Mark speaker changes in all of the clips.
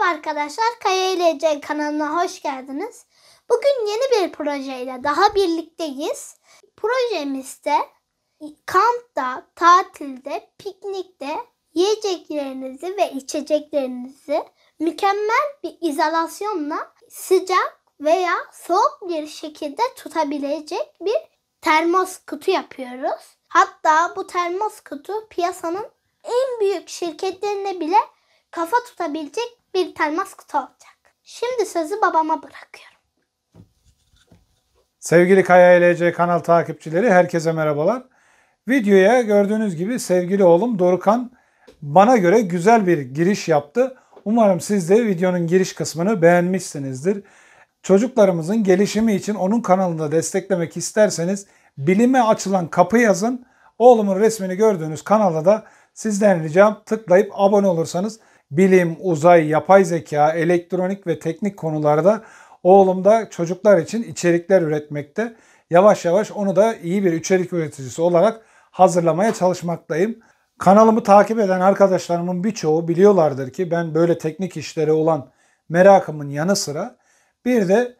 Speaker 1: Merhaba arkadaşlar, KYLC kanalına hoş geldiniz. Bugün yeni bir projeyle daha birlikteyiz. Projemizde kampta, tatilde, piknikte yiyeceklerinizi ve içeceklerinizi mükemmel bir izolasyonla sıcak veya soğuk bir şekilde tutabilecek bir termos kutu yapıyoruz. Hatta bu termos kutu piyasanın en büyük şirketlerine bile kafa tutabilecek bir termos kutu olacak. Şimdi sözü babama bırakıyorum.
Speaker 2: Sevgili KYLC kanal takipçileri, herkese merhabalar. Videoya gördüğünüz gibi sevgili oğlum Dorukhan bana göre güzel bir giriş yaptı. Umarım siz de videonun giriş kısmını beğenmişsinizdir. Çocuklarımızın gelişimi için onun kanalında desteklemek isterseniz bilime açılan kapı yazın. Oğlumun resmini gördüğünüz kanalda da sizden ricam tıklayıp abone olursanız bilim, uzay, yapay zeka, elektronik ve teknik konularda oğlum da çocuklar için içerikler üretmekte. Yavaş yavaş onu da iyi bir içerik üreticisi olarak hazırlamaya çalışmaktayım. Kanalımı takip eden arkadaşlarımın birçoğu biliyorlardır ki ben böyle teknik işlere olan merakımın yanı sıra bir de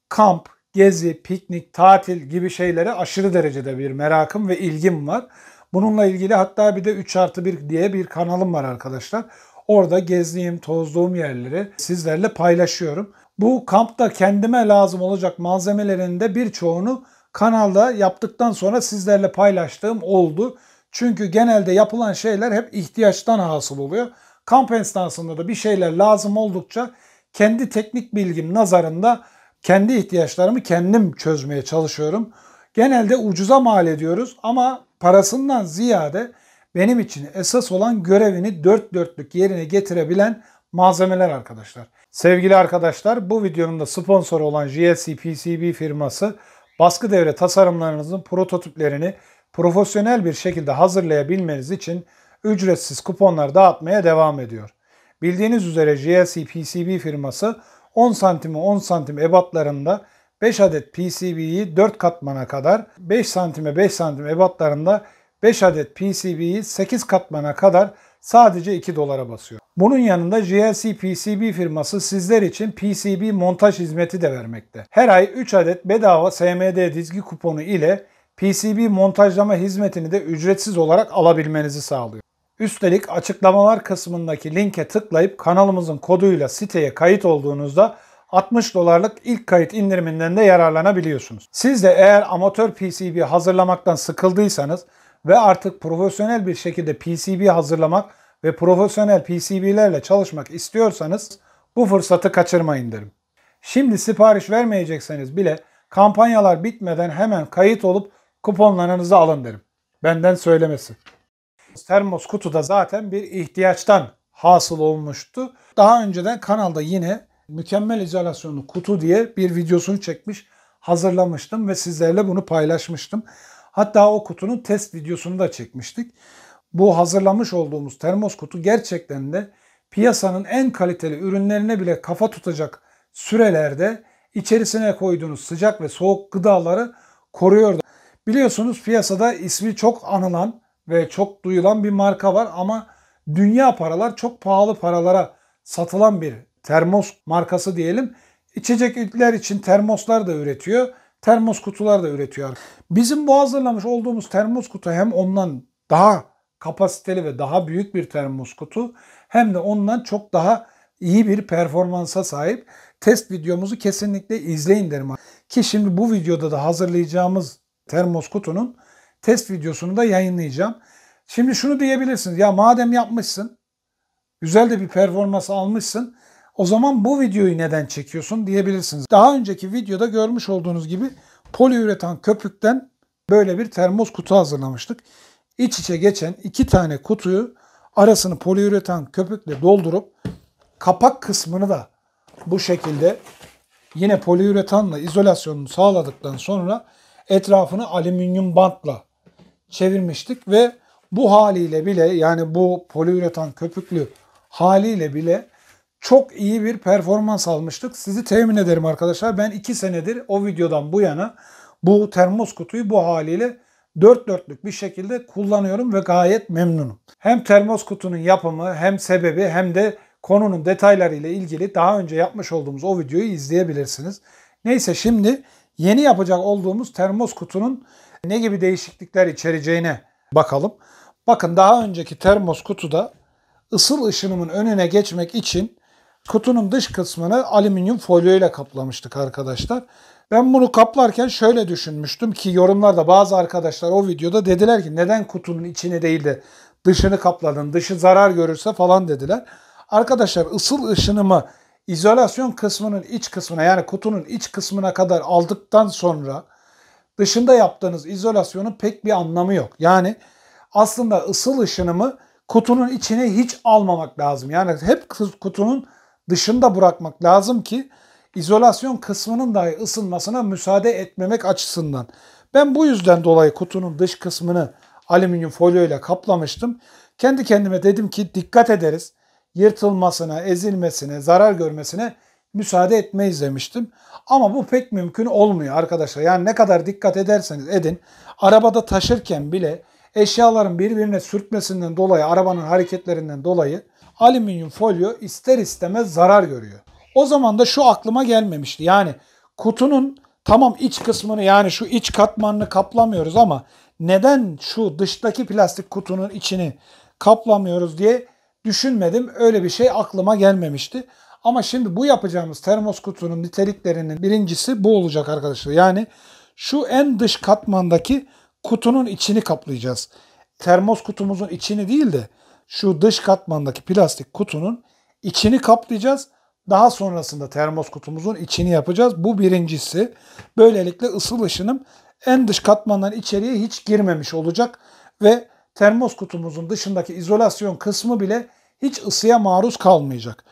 Speaker 2: kamp, gezi, piknik, tatil gibi şeylere aşırı derecede bir merakım ve ilgim var. Bununla ilgili hatta bir de 3+1 diye bir kanalım var arkadaşlar. Orada gezdiğim, tozduğum yerleri sizlerle paylaşıyorum. Bu kampta kendime lazım olacak malzemelerin de birçoğunu kanalda yaptıktan sonra sizlerle paylaştığım oldu. Çünkü genelde yapılan şeyler hep ihtiyaçtan hasıl oluyor. Kamp esnasında da bir şeyler lazım oldukça kendi teknik bilgim nazarında kendi ihtiyaçlarımı kendim çözmeye çalışıyorum. Genelde ucuza mal ediyoruz ama parasından ziyade benim için esas olan görevini dört dörtlük yerine getirebilen malzemeler arkadaşlar. Sevgili arkadaşlar, bu videonun da sponsoru olan JLC PCB firması baskı devre tasarımlarınızın prototiplerini profesyonel bir şekilde hazırlayabilmeniz için ücretsiz kuponlar dağıtmaya devam ediyor. Bildiğiniz üzere JLC PCB firması 10 santime 10 santim ebatlarında 5 adet PCB'yi 4 katmana kadar, 5 santime 5 santim ebatlarında 5 adet PCB'yi 8 katmana kadar sadece $2 basıyor. Bunun yanında JLC PCB firması sizler için PCB montaj hizmeti de vermekte. Her ay 3 adet bedava SMD dizgi kuponu ile PCB montajlama hizmetini de ücretsiz olarak alabilmenizi sağlıyor. Üstelik açıklamalar kısmındaki linke tıklayıp kanalımızın koduyla siteye kayıt olduğunuzda $60'lık ilk kayıt indiriminden de yararlanabiliyorsunuz. Siz de eğer amatör PCB hazırlamaktan sıkıldıysanız ve artık profesyonel bir şekilde PCB hazırlamak ve profesyonel PCB'lerle çalışmak istiyorsanız bu fırsatı kaçırmayın derim. Şimdi sipariş vermeyecekseniz bile kampanyalar bitmeden hemen kayıt olup kuponlarınızı alın derim. Benden söylemesi. Termos kutu da zaten bir ihtiyaçtan hasıl olmuştu. Daha önceden kanalda yine mükemmel izolasyonlu kutu diye bir videosunu çekmiş, hazırlamıştım ve sizlerle bunu paylaşmıştım. Hatta o kutunun test videosunu da çekmiştik. Bu hazırlamış olduğumuz termos kutu gerçekten de piyasanın en kaliteli ürünlerine bile kafa tutacak sürelerde içerisine koyduğunuz sıcak ve soğuk gıdaları koruyor. Biliyorsunuz piyasada ismi çok anılan ve çok duyulan bir marka var ama dünya paralar çok pahalı paralara satılan bir termos markası diyelim. İçecekler için termoslar da üretiyor. Termos kutular da üretiyor. Bizim bu hazırlamış olduğumuz termos kutu hem ondan daha kapasiteli ve daha büyük bir termos kutu hem de ondan çok daha iyi bir performansa sahip. Test videomuzu kesinlikle izleyin derim. Ki şimdi bu videoda da hazırlayacağımız termos kutunun test videosunu da yayınlayacağım. Şimdi şunu diyebilirsiniz. Ya madem yapmışsın, güzel de bir performans almışsın, o zaman bu videoyu neden çekiyorsun diyebilirsiniz. Daha önceki videoda görmüş olduğunuz gibi poliüretan köpükten böyle bir termos kutu hazırlamıştık. İç içe geçen 2 tane kutuyu arasını poliüretan köpükle doldurup kapak kısmını da bu şekilde yine poliüretanla izolasyonunu sağladıktan sonra etrafını alüminyum bantla çevirmiştik ve bu haliyle bile, yani bu poliüretan köpüklü haliyle bile çok iyi bir performans almıştık. Sizi temin ederim arkadaşlar. Ben 2 senedir o videodan bu yana bu termos kutuyu bu haliyle dört dörtlük bir şekilde kullanıyorum ve gayet memnunum. Hem termos kutunun yapımı hem sebebi hem de konunun detayları ile ilgili daha önce yapmış olduğumuz o videoyu izleyebilirsiniz. Neyse, şimdi yeni yapacak olduğumuz termos kutunun ne gibi değişiklikler içereceğine bakalım. Bakın, daha önceki termos kutuda ısıl ışınımın önüne geçmek için kutunun dış kısmını alüminyum folyo ile kaplamıştık arkadaşlar. Ben bunu kaplarken şöyle düşünmüştüm ki yorumlarda bazı arkadaşlar o videoda dediler ki neden kutunun içini değil de dışını kapladın, dışı zarar görürse falan dediler. Arkadaşlar, ısıl ışınımı izolasyon kısmının iç kısmına, yani kutunun iç kısmına kadar aldıktan sonra dışında yaptığınız izolasyonun pek bir anlamı yok. Yani aslında ısıl ışınımı kutunun içine hiç almamak lazım. Yani hep kutunun dışında bırakmak lazım ki izolasyon kısmının dahi ısınmasına müsaade etmemek açısından. Ben bu yüzden dolayı kutunun dış kısmını alüminyum folyo ile kaplamıştım. Kendi kendime dedim ki dikkat ederiz. Yırtılmasına, ezilmesine, zarar görmesine müsaade etmeyiz demiştim. Ama bu pek mümkün olmuyor arkadaşlar. Yani ne kadar dikkat ederseniz edin, arabada taşırken bile eşyaların birbirine sürtmesinden dolayı, arabanın hareketlerinden dolayı alüminyum folyo ister istemez zarar görüyor. O zaman da şu aklıma gelmemişti. Yani kutunun tamam iç kısmını, yani şu iç katmanını kaplamıyoruz ama neden şu dıştaki plastik kutunun içini kaplamıyoruz diye düşünmedim. Öyle bir şey aklıma gelmemişti. Ama şimdi bu yapacağımız termos kutunun niteliklerinin birincisi bu olacak arkadaşlar. Yani şu en dış katmandaki kutunun içini kaplayacağız. Termos kutumuzun içini değil de şu dış katmandaki plastik kutunun içini kaplayacağız. Daha sonrasında termos kutumuzun içini yapacağız. Bu birincisi. Böylelikle ısıl ışınım en dış katmandan içeriye hiç girmemiş olacak ve termos kutumuzun dışındaki izolasyon kısmı bile hiç ısıya maruz kalmayacak.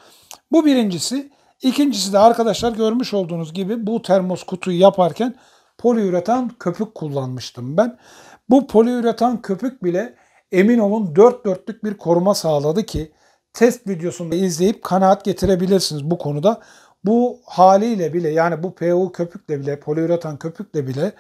Speaker 2: Bu birincisi. İkincisi de arkadaşlar, görmüş olduğunuz gibi bu termos kutuyu yaparken poliüretan köpük kullanmıştım ben. Bu poliüretan köpük bile emin olun dört dörtlük bir koruma sağladı ki test videosunu izleyip kanaat getirebilirsiniz bu konuda. Bu haliyle bile, yani bu PU köpükle bile, poliüretan köpükle bile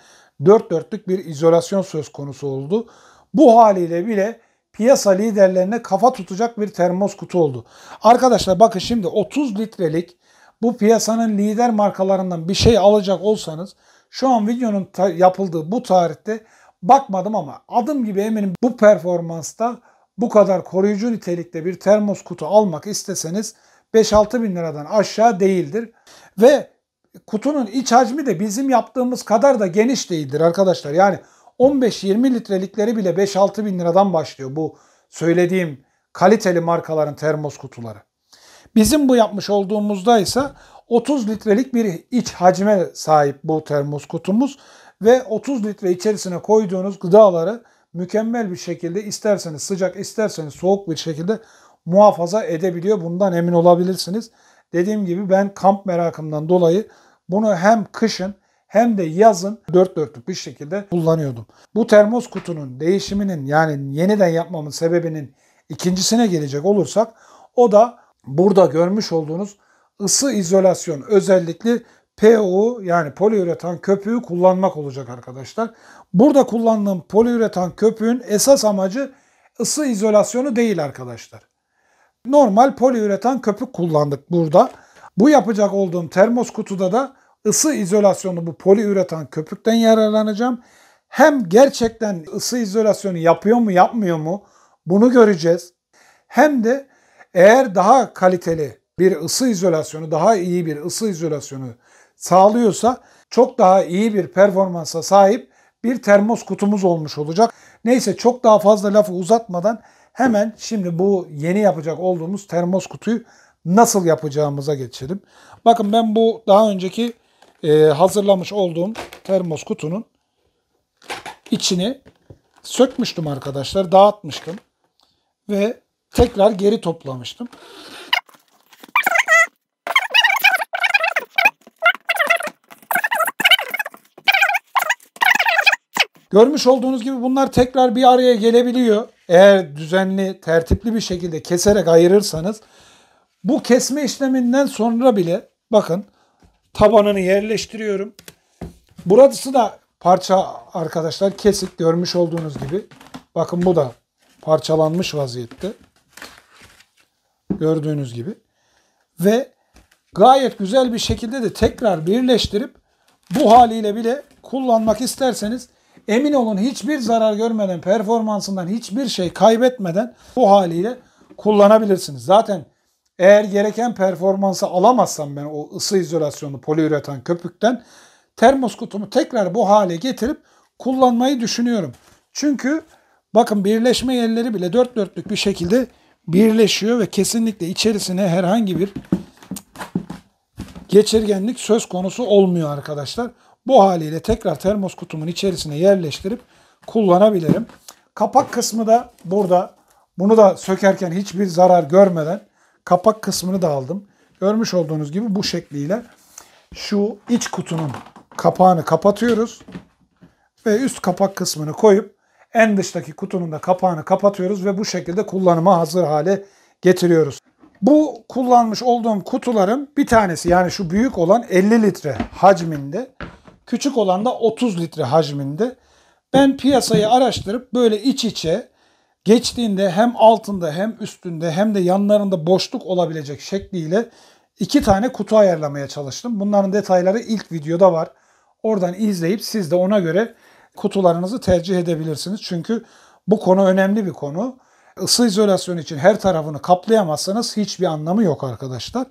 Speaker 2: dört dörtlük bir izolasyon söz konusu oldu. Bu haliyle bile piyasa liderlerine kafa tutacak bir termos kutu oldu. Arkadaşlar bakın, şimdi 30 litrelik bu piyasanın lider markalarından bir şey alacak olsanız, şu an videonun yapıldığı bu tarihte bakmadım ama adım gibi eminim bu performansta bu kadar koruyucu nitelikte bir termos kutu almak isteseniz 5-6 bin liradan aşağı değildir. Ve kutunun iç hacmi de bizim yaptığımız kadar da geniş değildir arkadaşlar. Yani 15-20 litrelikleri bile 5-6 bin liradan başlıyor bu söylediğim kaliteli markaların termos kutuları. Bizim bu yapmış olduğumuzda ise 30 litrelik bir iç hacme sahip bu termos kutumuz ve 30 litre içerisine koyduğunuz gıdaları mükemmel bir şekilde, isterseniz sıcak isterseniz soğuk bir şekilde muhafaza edebiliyor. Bundan emin olabilirsiniz. Dediğim gibi ben kamp merakımdan dolayı bunu hem kışın hem de yazın dört dörtlük bir şekilde kullanıyordum. Bu termos kutunun değişiminin, yani yeniden yapmamın sebebinin ikincisine gelecek olursak, o da burada görmüş olduğunuz ısı izolasyon özellikli PU, yani poliüretan köpüğü kullanmak olacak arkadaşlar. Burada kullandığım poliüretan köpüğün esas amacı ısı izolasyonu değil arkadaşlar. Normal poliüretan köpük kullandık burada. Bu yapacak olduğum termos kutuda da ısı izolasyonu bu poliüretan köpükten yararlanacağım. Hem gerçekten ısı izolasyonu yapıyor mu yapmıyor mu bunu göreceğiz. Hem de eğer daha kaliteli bir ısı izolasyonu, daha iyi bir ısı izolasyonu sağlıyorsa çok daha iyi bir performansa sahip bir termos kutumuz olmuş olacak. Neyse, çok daha fazla lafı uzatmadan hemen şimdi bu yeni yapacak olduğumuz termos kutuyu nasıl yapacağımıza geçelim. Bakın, ben bu daha önceki hazırlamış olduğum termos kutunun içini sökmüştüm arkadaşlar, dağıtmıştım ve tekrar geri toplamıştım. Görmüş olduğunuz gibi bunlar tekrar bir araya gelebiliyor. Eğer düzenli, tertipli bir şekilde keserek ayırırsanız. Bu kesme işleminden sonra bile bakın, tabanını yerleştiriyorum. Burası da parça arkadaşlar, kesik, görmüş olduğunuz gibi. Bakın, bu da parçalanmış vaziyette. Gördüğünüz gibi. ve gayet güzel bir şekilde de tekrar birleştirip bu haliyle bile kullanmak isterseniz emin olun hiçbir zarar görmeden, performansından hiçbir şey kaybetmeden bu haliyle kullanabilirsiniz. Zaten eğer gereken performansı alamazsam ben o ısı izolasyonlu poliüretan köpükten termos kutumu tekrar bu hale getirip kullanmayı düşünüyorum. Çünkü bakın birleşme yerleri bile dört dörtlük bir şekilde birleşiyor ve kesinlikle içerisine herhangi bir geçirgenlik söz konusu olmuyor arkadaşlar. Bu haliyle tekrar termos kutumun içerisine yerleştirip kullanabilirim. Kapak kısmı da burada. Bunu da sökerken hiçbir zarar görmeden kapak kısmını da aldım. Görmüş olduğunuz gibi bu şekliyle şu iç kutunun kapağını kapatıyoruz. Ve üst kapak kısmını koyup en dıştaki kutunun da kapağını kapatıyoruz ve bu şekilde kullanıma hazır hale getiriyoruz. Bu kullanmış olduğum kutuların bir tanesi, yani şu büyük olan 50 litre hacminde, küçük olan da 30 litre hacminde. Ben piyasayı araştırıp böyle iç içe geçtiğinde hem altında hem üstünde hem de yanlarında boşluk olabilecek şekliyle 2 tane kutu ayarlamaya çalıştım. Bunların detayları ilk videoda var. Oradan izleyip siz de ona göre kutularınızı tercih edebilirsiniz. Çünkü bu konu önemli bir konu. Isı izolasyonu için her tarafını kaplayamazsanız hiçbir anlamı yok arkadaşlar.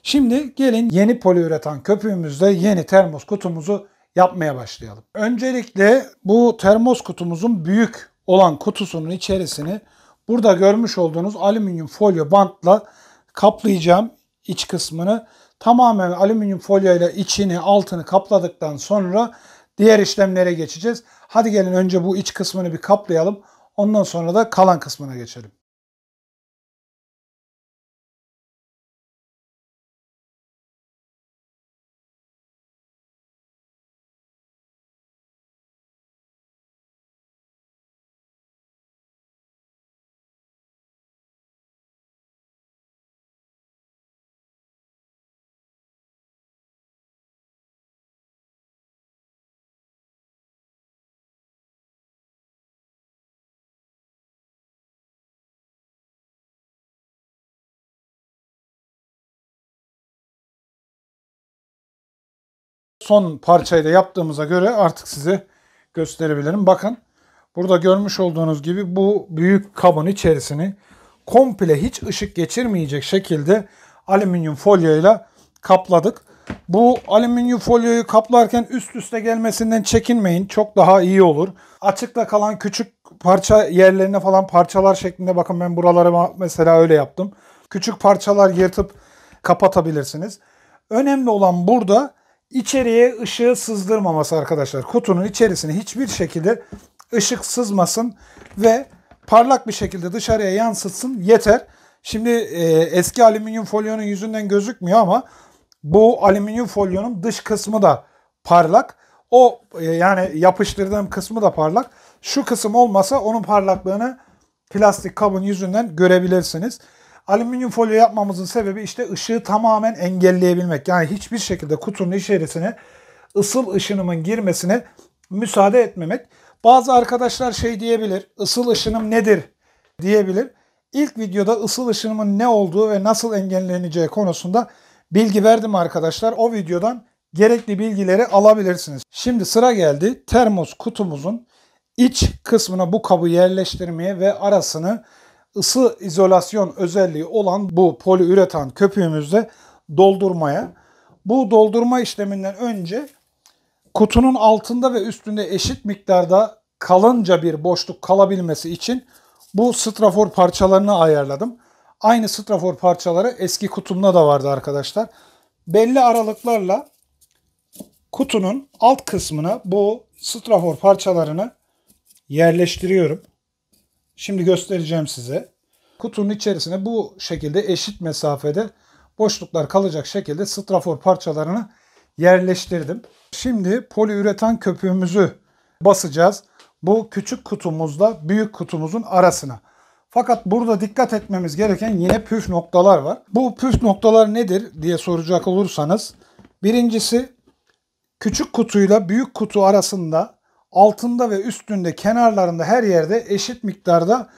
Speaker 2: Şimdi gelin yeni poliüretan köpüğümüzde yeni termos kutumuzu yapmaya başlayalım. Öncelikle bu termos kutumuzun büyük olan kutusunun içerisini burada görmüş olduğunuz alüminyum folyo bantla kaplayacağım iç kısmını. Tamamen alüminyum folyo ile içini altını kapladıktan sonra diğer işlemlere geçeceğiz. Hadi gelin önce bu iç kısmını bir kaplayalım. Ondan sonra da kalan kısmına geçelim. Son parçayı da yaptığımıza göre artık size gösterebilirim. Bakın burada görmüş olduğunuz gibi bu büyük kabın içerisini komple hiç ışık geçirmeyecek şekilde alüminyum folyoyla kapladık. Bu alüminyum folyoyu kaplarken üst üste gelmesinden çekinmeyin. Çok daha iyi olur. Açıkta kalan küçük parça yerlerine falan parçalar şeklinde, bakın ben buraları mesela öyle yaptım. Küçük parçalar yırtıp kapatabilirsiniz. Önemli olan burada İçeriye ışığı sızdırmaması arkadaşlar. Kutunun içerisine hiçbir şekilde ışık sızmasın ve parlak bir şekilde dışarıya yansıtsın yeter. Şimdi eski alüminyum folyonun yüzünden gözükmüyor ama bu alüminyum folyonun dış kısmı da parlak. O yani yapıştırdığım kısmı da parlak. Şu kısım olmasa onun parlaklığını plastik kabın yüzünden görebilirsiniz. Alüminyum folyo yapmamızın sebebi işte ışığı tamamen engelleyebilmek. Yani hiçbir şekilde kutunun içerisine ısıl ışınımın girmesine müsaade etmemek. Bazı arkadaşlar şey diyebilir, ısıl ışınım nedir diyebilir. İlk videoda ısıl ışınımın ne olduğu ve nasıl engelleneceği konusunda bilgi verdim arkadaşlar. O videodan gerekli bilgileri alabilirsiniz. Şimdi sıra geldi termos kutumuzun iç kısmına bu kabı yerleştirmeye ve arasını ısı izolasyon özelliği olan bu poliüretan köpüğümüzde doldurmaya. Bu doldurma işleminden önce kutunun altında ve üstünde eşit miktarda kalınca bir boşluk kalabilmesi için bu strafor parçalarını ayarladım. Aynı strafor parçaları eski kutumda da vardı arkadaşlar. Belli aralıklarla kutunun alt kısmına bu strafor parçalarını yerleştiriyorum. Şimdi göstereceğim size. Kutunun içerisine bu şekilde eşit mesafede boşluklar kalacak şekilde strafor parçalarını yerleştirdim. Şimdi poliüretan köpüğümüzü basacağız. Bu küçük kutumuzla büyük kutumuzun arasına. Fakat burada dikkat etmemiz gereken yine püf noktalar var. Bu püf noktalar nedir diye soracak olursanız, birincisi küçük kutuyla büyük kutu arasında altında ve üstünde kenarlarında her yerde eşit miktarda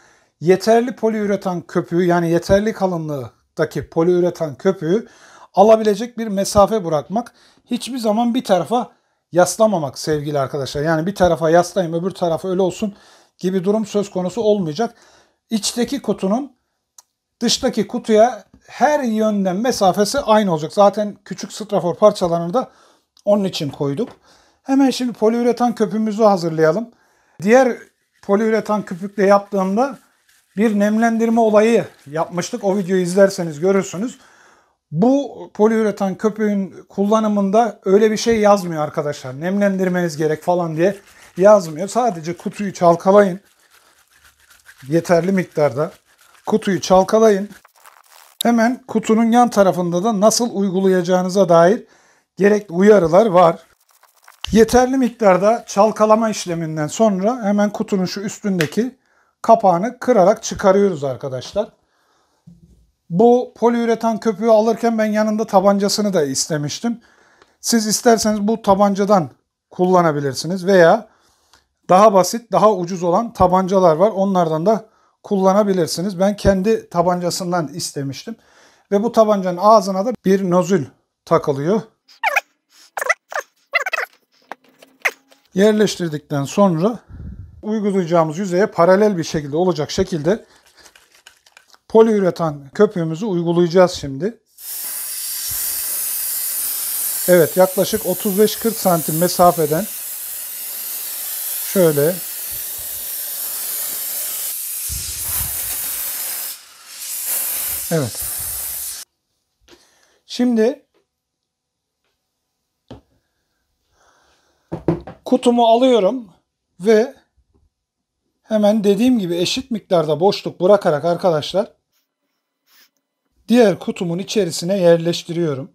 Speaker 2: yeterli poliüretan köpüğü, yani yeterli kalınlığı kenardaki poliüretan köpüğü alabilecek bir mesafe bırakmak. Hiçbir zaman bir tarafa yaslamamak sevgili arkadaşlar. Yani bir tarafa yaslayayım öbür tarafa öyle olsun gibi durum söz konusu olmayacak. İçteki kutunun dıştaki kutuya her yönden mesafesi aynı olacak. Zaten küçük strafor parçalarını da onun için koyduk. Hemen şimdi poliüretan köpüğümüzü hazırlayalım. Diğer poliüretan köpükle yaptığımda bir nemlendirme olayı yapmıştık. O videoyu izlerseniz görürsünüz. Bu poliüretan köpüğün kullanımında öyle bir şey yazmıyor arkadaşlar. Nemlendirmeniz gerek falan diye yazmıyor. Sadece kutuyu çalkalayın. Yeterli miktarda kutuyu çalkalayın. Hemen kutunun yan tarafında da nasıl uygulayacağınıza dair gerekli uyarılar var. Yeterli miktarda çalkalama işleminden sonra hemen kutunun şu üstündeki kapağını kırarak çıkarıyoruz arkadaşlar. Bu poliüretan köpüğü alırken ben yanında tabancasını da istemiştim. Siz isterseniz bu tabancadan kullanabilirsiniz veya daha basit, daha ucuz olan tabancalar var. Onlardan da kullanabilirsiniz. Ben kendi tabancasından istemiştim. Ve bu tabancanın ağzına da bir nozül takılıyor. Yerleştirdikten sonra uygulayacağımız yüzeye paralel bir şekilde olacak şekilde poliüretan köpüğümüzü uygulayacağız şimdi. Evet, yaklaşık 35-40 santim mesafeden şöyle evet. Şimdi kutumu alıyorum ve hemen dediğim gibi eşit miktarda boşluk bırakarak arkadaşlar diğer kutumun içerisine yerleştiriyorum.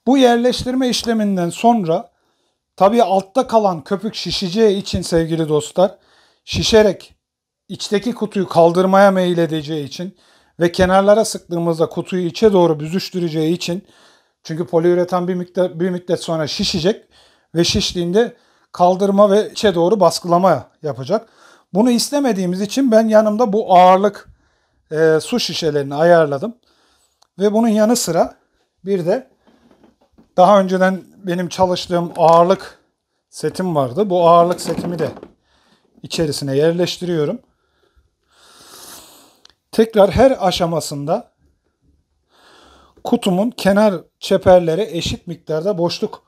Speaker 2: Bu yerleştirme işleminden sonra tabii altta kalan köpük şişeceği için sevgili dostlar, şişerek içteki kutuyu kaldırmaya meyledeceği için ve kenarlara sıktığımızda kutuyu içe doğru büzüştüreceği için, çünkü poliüretan bir müddet sonra şişecek ve şiştiğinde kaldırma ve içe doğru baskılama yapacak. Bunu istemediğimiz için ben yanımda bu ağırlık su şişelerini ayarladım. Ve bunun yanı sıra bir de daha önceden benim çalıştığım ağırlık setim vardı. Bu ağırlık setimi de içerisine yerleştiriyorum. Tekrar her aşamasında kutumun kenar çeperlere eşit miktarda boşluk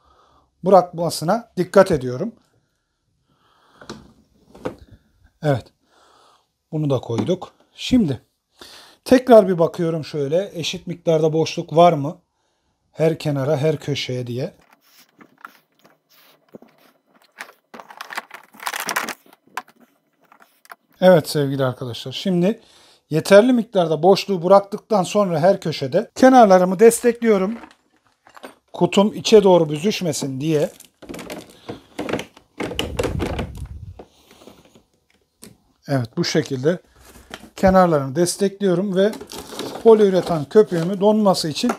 Speaker 2: bırakmasına dikkat ediyorum. Evet. Bunu da koyduk. Şimdi tekrar bir bakıyorum şöyle. Eşit miktarda boşluk var mı? Her kenara, her köşeye diye. Evet sevgili arkadaşlar. Şimdi yeterli miktarda boşluğu bıraktıktan sonra her köşede kenarlarımı destekliyorum. Kutum içe doğru büzüşmesin diye. Evet, bu şekilde kenarlarını destekliyorum ve poliüretan köpüğümü donması için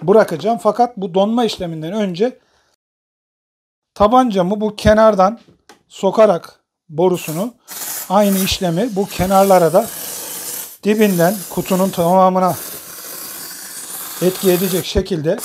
Speaker 2: bırakacağım. Fakat bu donma işleminden önce tabancamı bu kenardan sokarak borusunu aynı işlemi bu kenarlara da dibinden kutunun tamamına etki edecek şekilde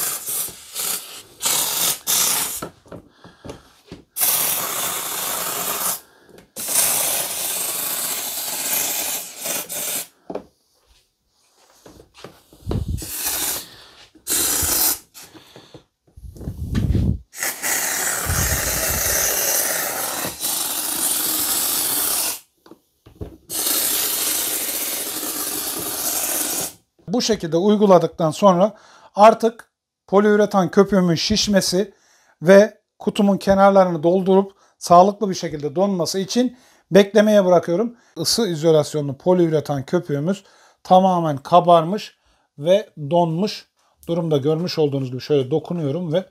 Speaker 2: bu şekilde uyguladıktan sonra artık poliüretan köpüğümün şişmesi ve kutumun kenarlarını doldurup sağlıklı bir şekilde donması için beklemeye bırakıyorum. Isı izolasyonlu poliüretan köpüğümüz tamamen kabarmış ve donmuş durumda, görmüş olduğunuz gibi şöyle dokunuyorum ve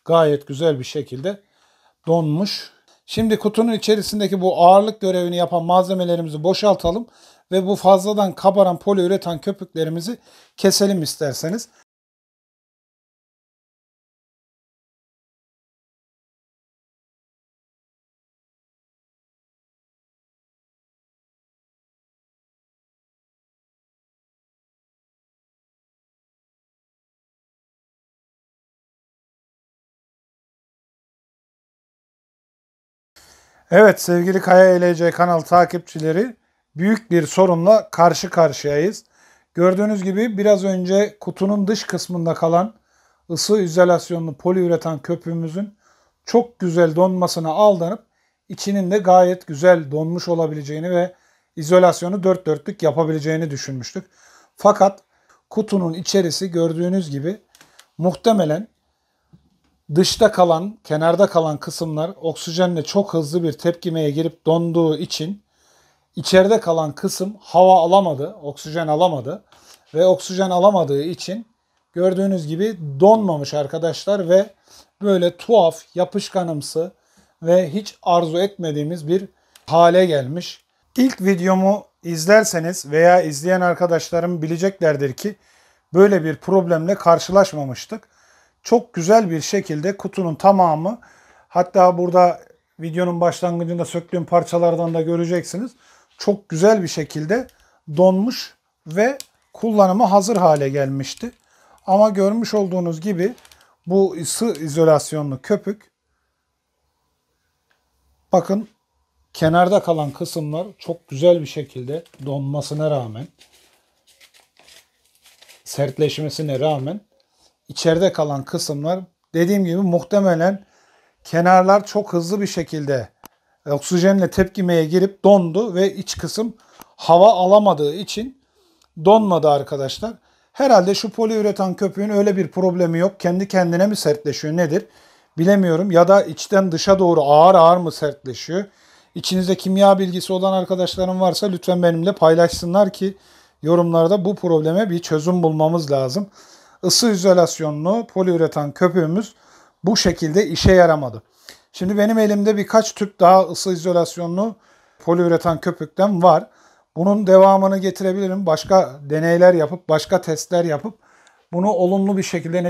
Speaker 2: gayet güzel bir şekilde donmuş. Şimdi kutunun içerisindeki bu ağırlık görevini yapan malzemelerimizi boşaltalım ve bu fazladan kabaran poliüretan köpüklerimizi keselim isterseniz. Evet sevgili Kaya ELC kanal takipçileri, büyük bir sorunla karşı karşıyayız. Gördüğünüz gibi biraz önce kutunun dış kısmında kalan ısı izolasyonlu poliüretan köpüğümüzün çok güzel donmasına aldanıp içinin de gayet güzel donmuş olabileceğini ve izolasyonu dört dörtlük yapabileceğini düşünmüştük. Fakat kutunun içerisi gördüğünüz gibi muhtemelen dışta kalan, kenarda kalan kısımlar oksijenle çok hızlı bir tepkimeye girip donduğu için içeride kalan kısım hava alamadı, oksijen alamadı ve oksijen alamadığı için gördüğünüz gibi donmamış arkadaşlar ve böyle tuhaf, yapışkanımsı ve hiç arzu etmediğimiz bir hale gelmiş. İlk videomu izlerseniz veya izleyen arkadaşlarım bileceklerdir ki böyle bir problemle karşılaşmamıştık. Çok güzel bir şekilde kutunun tamamı, hatta burada videonun başlangıcında söktüğüm parçalardan da göreceksiniz. Çok güzel bir şekilde donmuş ve kullanıma hazır hale gelmişti. Ama görmüş olduğunuz gibi bu ısı izolasyonlu köpük, bakın kenarda kalan kısımlar çok güzel bir şekilde donmasına rağmen, sertleşmesine rağmen içeride kalan kısımlar, dediğim gibi muhtemelen kenarlar çok hızlı bir şekilde oksijenle tepkimeye girip dondu ve iç kısım hava alamadığı için donmadı arkadaşlar. Herhalde şu poliüretan köpüğün öyle bir problemi yok. Kendi kendine mi sertleşiyor nedir bilemiyorum. Ya da içten dışa doğru ağır ağır mı sertleşiyor? İçinizde kimya bilgisi olan arkadaşlarım varsa lütfen benimle paylaşsınlar ki yorumlarda bu probleme bir çözüm bulmamız lazım. Isı izolasyonlu poliüretan köpüğümüz bu şekilde işe yaramadı. Şimdi benim elimde birkaç tüp daha ısı izolasyonlu poliüretan köpükten var. Bunun devamını getirebilirim. Başka deneyler yapıp, başka testler yapıp bunu olumlu bir şekilde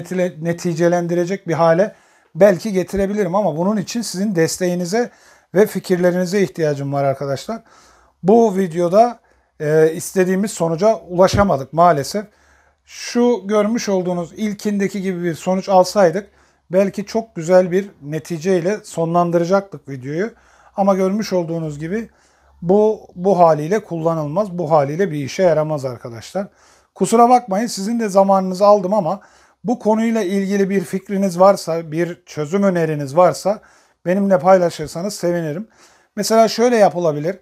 Speaker 2: neticelendirecek bir hale belki getirebilirim. Ama bunun için sizin desteğinize ve fikirlerinize ihtiyacım var arkadaşlar. Bu videoda istediğimiz sonuca ulaşamadık maalesef. Şu görmüş olduğunuz ilkindeki gibi bir sonuç alsaydık belki çok güzel bir neticeyle sonlandıracaktık videoyu. Ama görmüş olduğunuz gibi bu haliyle kullanılmaz. Bu haliyle bir işe yaramaz arkadaşlar. Kusura bakmayın, sizin de zamanınızı aldım ama bu konuyla ilgili bir fikriniz varsa, bir çözüm öneriniz varsa benimle paylaşırsanız sevinirim. Mesela şöyle yapılabilir.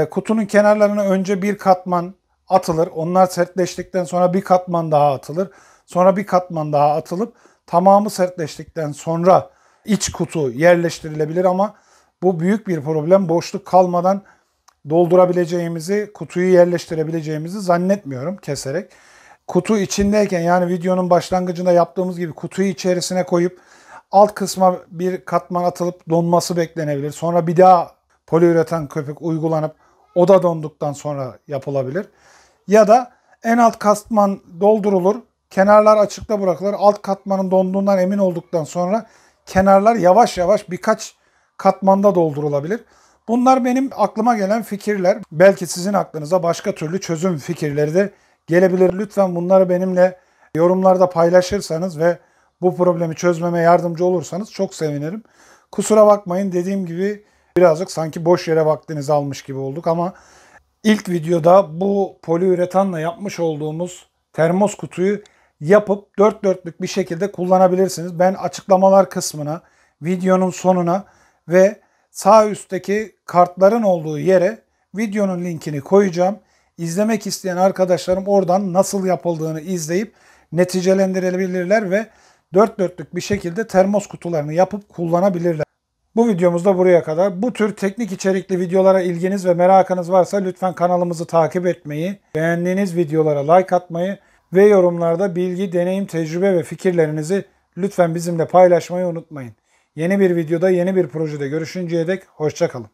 Speaker 2: Kutunun kenarlarına önce bir katman atılır. Onlar sertleştikten sonra bir katman daha atılır. Sonra bir katman daha atılıp tamamı sertleştikten sonra iç kutu yerleştirilebilir ama bu büyük bir problem. Boşluk kalmadan doldurabileceğimizi, kutuyu yerleştirebileceğimizi zannetmiyorum keserek. Kutu içindeyken, yani videonun başlangıcında yaptığımız gibi kutuyu içerisine koyup alt kısma bir katman atılıp donması beklenebilir. Sonra bir daha poliüretan köpük uygulanıp o da donduktan sonra yapılabilir. Ya da en alt katman doldurulur, kenarlar açıkta bırakılır. Alt katmanın donduğundan emin olduktan sonra kenarlar yavaş yavaş birkaç katmanda doldurulabilir. Bunlar benim aklıma gelen fikirler. Belki sizin aklınıza başka türlü çözüm fikirleri de gelebilir. Lütfen bunları benimle yorumlarda paylaşırsanız ve bu problemi çözmeme yardımcı olursanız çok sevinirim. Kusura bakmayın, dediğim gibi birazcık sanki boş yere vaktinizi almış gibi olduk ama ilk videoda bu poliüretanla yapmış olduğumuz termos kutuyu yapıp dört dörtlük bir şekilde kullanabilirsiniz. Ben açıklamalar kısmına, videonun sonuna ve sağ üstteki kartların olduğu yere videonun linkini koyacağım. İzlemek isteyen arkadaşlarım oradan nasıl yapıldığını izleyip neticelendirebilirler ve dört dörtlük bir şekilde termos kutularını yapıp kullanabilirler. Bu videomuz da buraya kadar. Bu tür teknik içerikli videolara ilginiz ve merakınız varsa lütfen kanalımızı takip etmeyi, beğendiğiniz videolara like atmayı ve yorumlarda bilgi, deneyim, tecrübe ve fikirlerinizi lütfen bizimle paylaşmayı unutmayın. Yeni bir videoda, yeni bir projede görüşünceye dek hoşça kalın.